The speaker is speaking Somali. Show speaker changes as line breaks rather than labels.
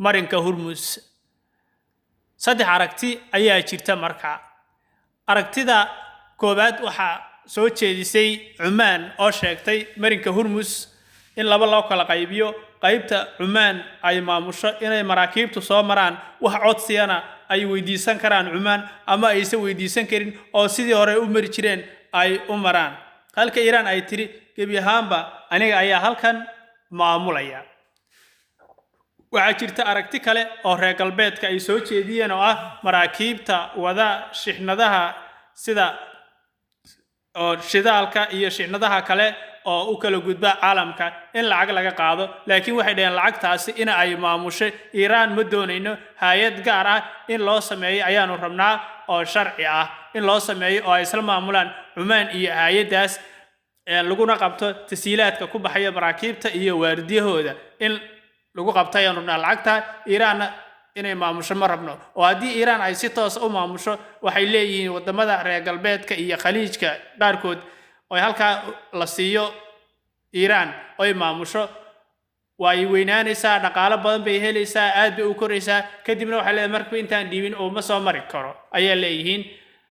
marinka Hormuz saddex aragti ayaa jirta markaa aragtida koobaad waxa soo jeedisay Cumaan oo sheegtay marinka Hormuz in laba loo kala qaybiyo qaybta Cumaan ay maamusho inay maraakiibtu soo maraan wax codsiyana ay weydiisan karaan Cumaan ama aysan weydiisan karin oo sidii hore u mari jireen ay u maraan halka Iiraan ay tiri gebi ahaanba aniga ayaa halkan maamulaya waxa jirta aragti kale oo reer galbeedka ay soo jeediyeen oo ah maraakiibta wada shixnadaha sida oo shidaalka iyo shixnadaha kale oo u kala gudba caalamka in lacag laga qaado laakiin waxay dhaheen lacagtaasi in ay maamusho Iiraan ma doonayno hay'ad gaar ah in loo sameeyo ayaanu rabnaa oo sharci ah in loo sameeyo oo ay isla maamulaan Cumaan iyo hay'adaas laguna qabto tasiilaadka ku baxaya maraakiibta iyo waardiyahooda in lagu qabtay aanu rabnaa lacagta Iiraan inay maamusho ma rabno oo haddii Iiraan ay si toos u maamusho waxay leeyihiin wadamada reer galbeedka iyo khaliijka qaarkood oo halka la siiyo Iiraan oo maamusho way weynaanaysaa dhaqaale badan bay helaysaa aad bay u koraysaa kadibna waxa leeyahay markii intaan dhiibin oo ma soo mari karo ayaa leeyihiin